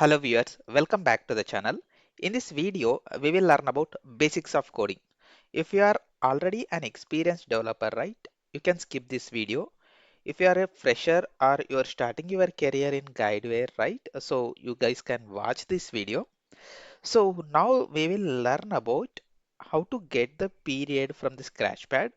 Hello viewers, welcome back to the channel. In this video, we will learn about basics of coding. If you are already an experienced developer, right, you can skip this video. If you are a fresher or you are starting your career in guideware, right, so you guys can watch this video. So now we will learn about how to get the period from the scratchpad.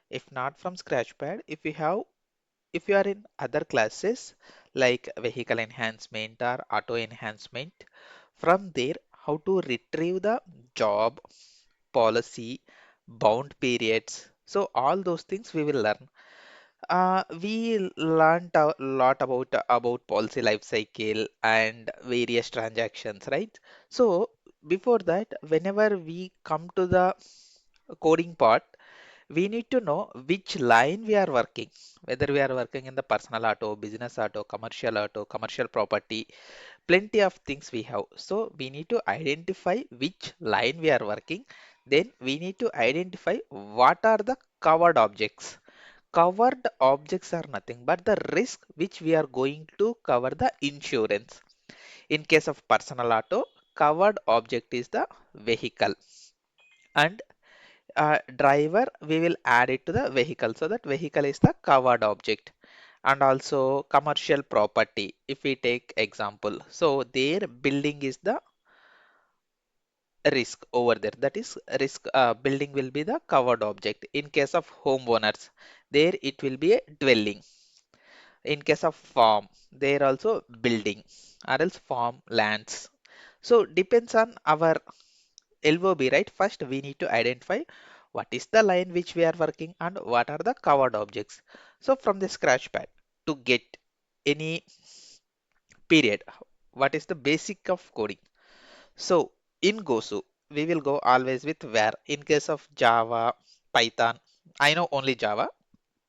If not from scratchpad, if you are in other classes like vehicle enhancement or auto enhancement, from there how to retrieve the job, policy, bound periods. So all those things we will learn. We learned a lot about policy life cycle and various transactions, right? So before that, whenever we come to the coding part, we need to know which line we are working, whether we are working in the personal auto, business auto, commercial property, plenty of things we have. So we need to identify which line we are working. Then we need to identify what are the covered objects. Covered objects are nothing but the risk which we are going to cover the insurance. In case of personal auto, covered object is the vehicle, and driver we will add it to the vehicle, so that vehicle is the covered object. And also commercial property, if we take example, so their building is the risk over there, that is risk, building will be the covered object. In case of homeowners, there it will be a dwelling. In case of farm, there also building, or else farm lands. So depends on our LOB, right? First, we need to identify what is the line which we are working and what are the covered objects. So from the scratch pad, to get any period, what is the basic of coding? So in Gosu, we will go always with where. In case of Java, Python, I know only Java.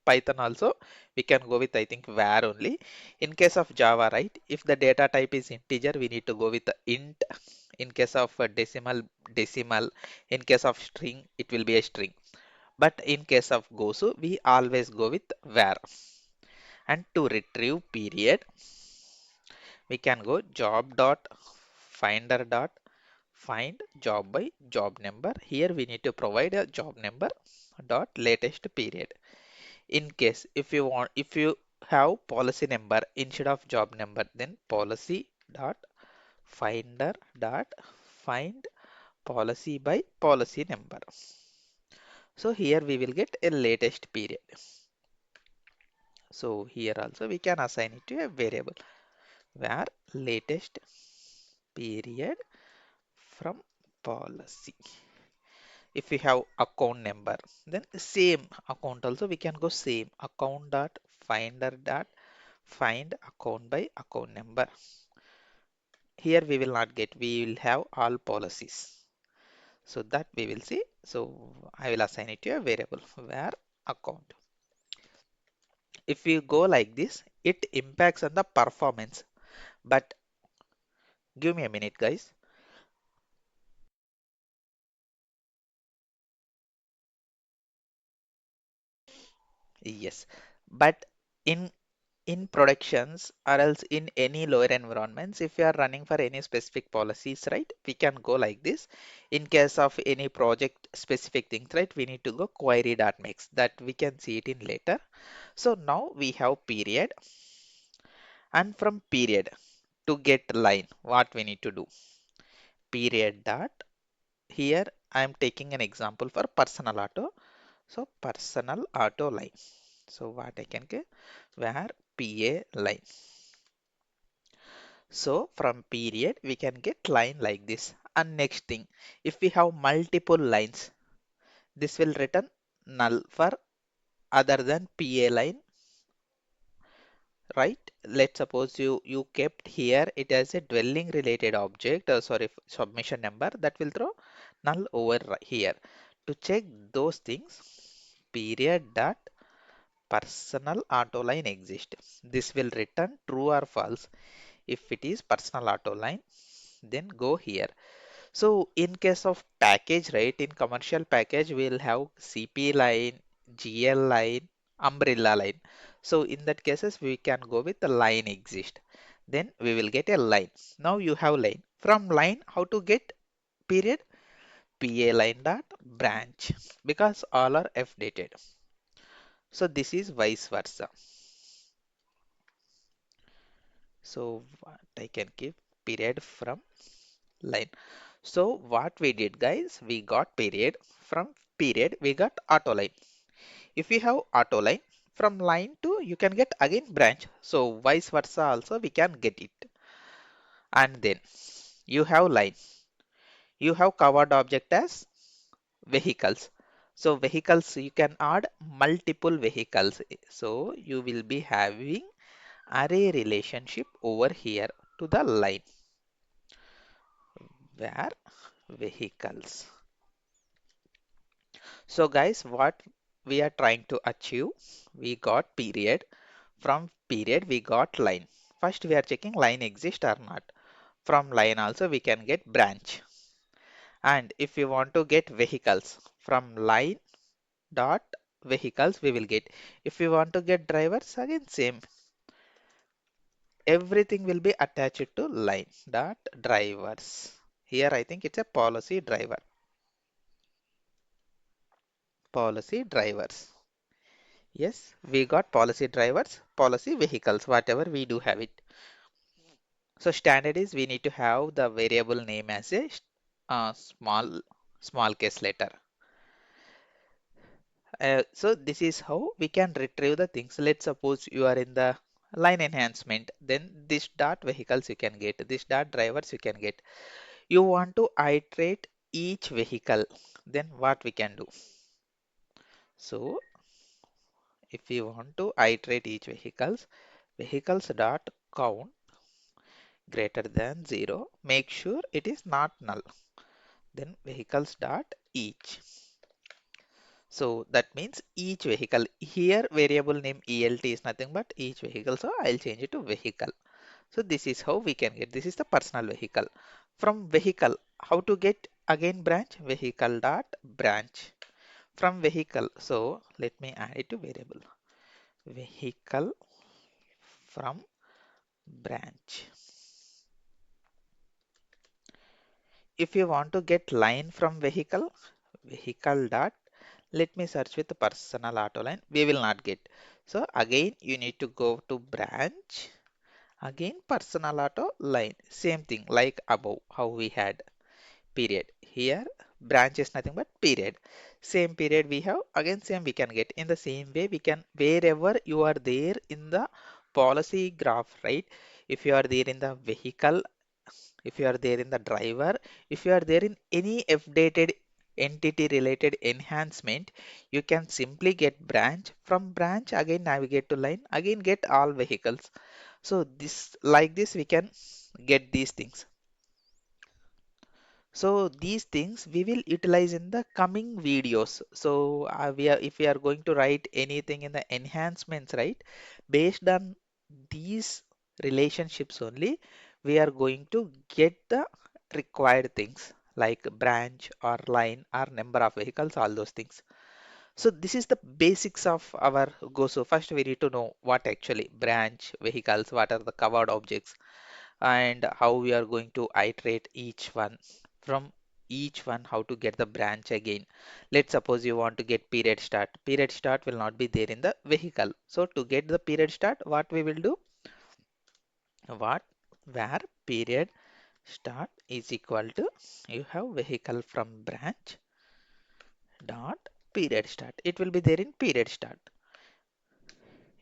Python also, we can go with I think where only. In case of Java, right? If the data type is integer, we need to go with the int. In case of decimal, decimal. In case of string, it will be a string. But in case of Gosu, we always go with where. And to retrieve period, we can go job dot finder dot find job by job number. Here we need to provide a job number dot latest period. In case if you have policy number instead of job number, then policy dot finder dot find policy by policy number. So here we will get a latest period. So here also we can assign it to a variable where latest period from policy. If we have account number, then same account also we can go same account dot finder dot find account by account number. Here we will not get, we will have all policies. So that we will see. So I will assign it to a variable where account. If we go like this, it impacts on the performance. But give me a minute, guys. Yes, but in in productions or else in any lower environments, if you are running for any specific policies, right, we can go like this. In case of any project specific things, right, we need to go query.mix, that we can see it in later. So now we have period, and from period to get line, what we need to do? Period dot, here I am taking an example for personal auto. So personal auto line. So what I can get, where PA line. So from period, we can get line like this. And next thing, if we have multiple lines, this will return null for other than PA line, right? Let's suppose you kept here it as a dwelling related object, sorry, submission number, that will throw null over here. To check those things, period dot personal auto line exists. This will return true or false. If it is personal auto line, then go here. So in case of package, right, in commercial package, we'll have CP line, GL line, umbrella line. So in that cases, we can go with the line exist. then we will get a line. Now you have line. From line, how to get period? PA line dot branch, because all are F dated. So this is vice versa. So what I can give period from line. So what we did, guys, we got period. From period we got auto line. If you have auto line, from line to you can get again branch. So vice versa also we can get it. And then you have line. You have covered object as vehicles. So vehicles you can add multiple vehicles. So you will be having array relationship over here to the line where vehicles. So guys, what we are trying to achieve, we got period. From period we got line. First we are checking line exists or not. From line also we can get branch. And if we want to get vehicles, from line dot vehicles we will get. If we want to get drivers, again same. Everything will be attached to line dot drivers. Here I think it's a policy driver. Policy drivers. Yes, we got policy drivers, policy vehicles, whatever we do have it. So standard is we need to have the variable name as a small case letter. So this is how we can retrieve the things. Let's suppose you are in the line enhancement, then this dot vehicles you can get, this dot drivers you can get. You want to iterate each vehicle, then what we can do? So if we want to iterate each vehicles dot count greater than 0, make sure it is not null. Then vehicles dot each. So that means each vehicle. Here variable name ELT is nothing but each vehicle. So I'll change it to vehicle. So this is how we can get. This is the personal vehicle. From vehicle, how to get again branch? Vehicle dot branch. From vehicle. So let me add it to variable. Vehicle from branch. If you want to get line from vehicle, vehicle dot, let me search with personal auto line, we will not get. So again you need to go to branch, again personal auto line, same thing like above how we had period. Here branch is nothing but period, same period we have, again same we can get. In the same way we can, wherever you are there in the policy graph, right? If you are there in the vehicle, if you are there in the driver, if you are there in any updated entity related enhancement, you can simply get branch. From branch again navigate to line, again get all vehicles. So this, like this we can get these things. So these things we will utilize in the coming videos. So if we are going to write anything in the enhancements, right, based on these relationships only, we are going to get the required things like branch or line or number of vehicles, all those things. So this is the basics of our Gosu. First, we need to know what actually branch, vehicles, what are the covered objects, and how we are going to iterate each one. From each one, how to get the branch again. Let's suppose you want to get period start. Period start will not be there in the vehicle. So to get the period start, what we will do? What where period start is equal to, you have vehicle from branch dot period start. It will be there in period start.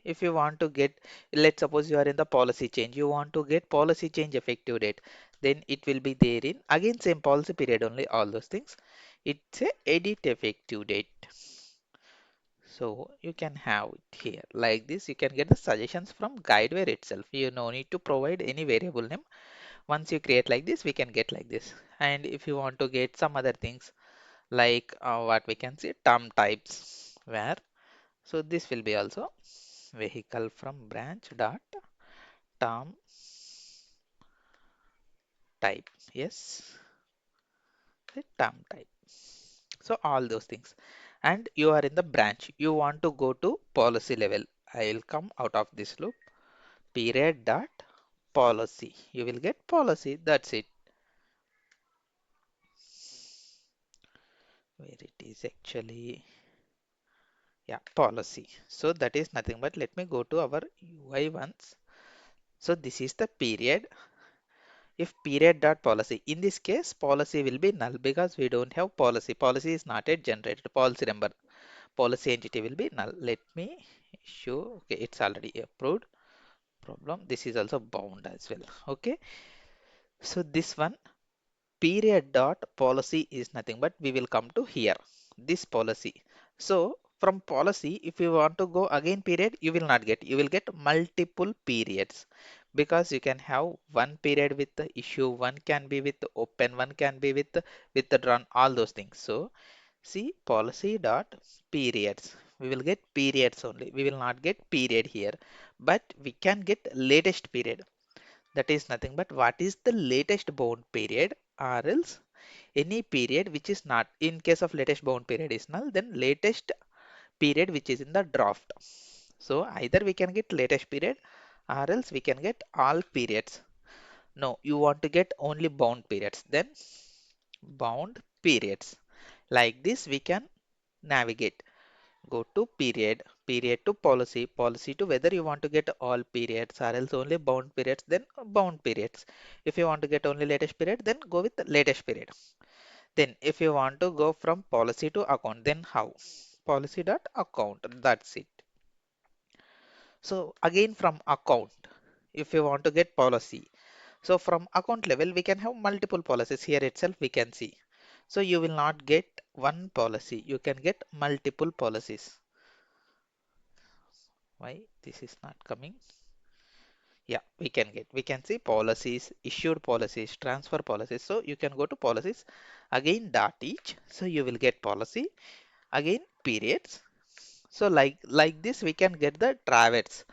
If you want to get, let's suppose you are in the policy change, you want to get policy change effective date, then it will be there in again same policy period only, all those things. It's a edit effective date. So you can have it here like this. You can get the suggestions from guideware itself. You no need to provide any variable name. Once you create like this, we can get like this. And if you want to get some other things like what we can see term types, where, so this will be also vehicle from branch dot term type. Yes, the term type. So all those things. And you are in the branch, you want to go to policy level. I will come out of this loop. Period dot policy. You will get policy. That's it. Where it is actually, yeah, policy. So that is nothing but let me go to our UI once. So this is the period. If period dot policy, in this case, policy will be null because we don't have policy. Policy is not yet generated. Policy number, policy entity will be null. Let me show. Okay, it's already approved. Problem. This is also bound as well. Okay. So this one period dot policy is nothing but we will come to here this policy. So from policy, if you want to go again period, you will not get, you will get multiple periods because you can have one period with the issue, one can be with the open, one can be with the withdrawn, all those things. So see policy dot periods, we will get periods only, we will not get period here, but we can get latest period. That is nothing but what is the latest bound period, or else any period which is not, in case of latest bound period is null, then latest period which is in the draft. So either we can get latest period or else we can get all periods. No, you want to get only bound periods, then bound periods. Like this we can navigate. Go to period, period to policy, policy to whether you want to get all periods or else only bound periods, then bound periods. If you want to get only latest period, then go with the latest period. Then if you want to go from policy to account, then how? Policy dot account, that's it. So again from account, if you want to get policy. So from account level, we can have multiple policies here itself we can see. So you will not get one policy, you can get multiple policies. Why this is not coming? Yeah, we can see policies, issued policies, transfer policies. So you can go to policies again dot each. So you will get policy again periods. So like this we can get the traverse.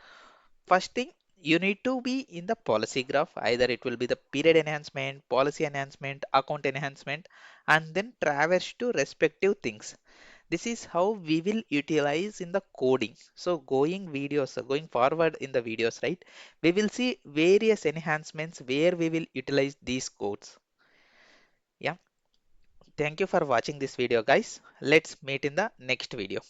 First thing, you need to be in the policy graph. Either it will be the period enhancement, policy enhancement, account enhancement, and then traverse to respective things. This is how we will utilize in the coding. So going forward in the videos, right? We will see various enhancements where we will utilize these codes. Yeah. Thank you for watching this video, guys. Let's meet in the next video.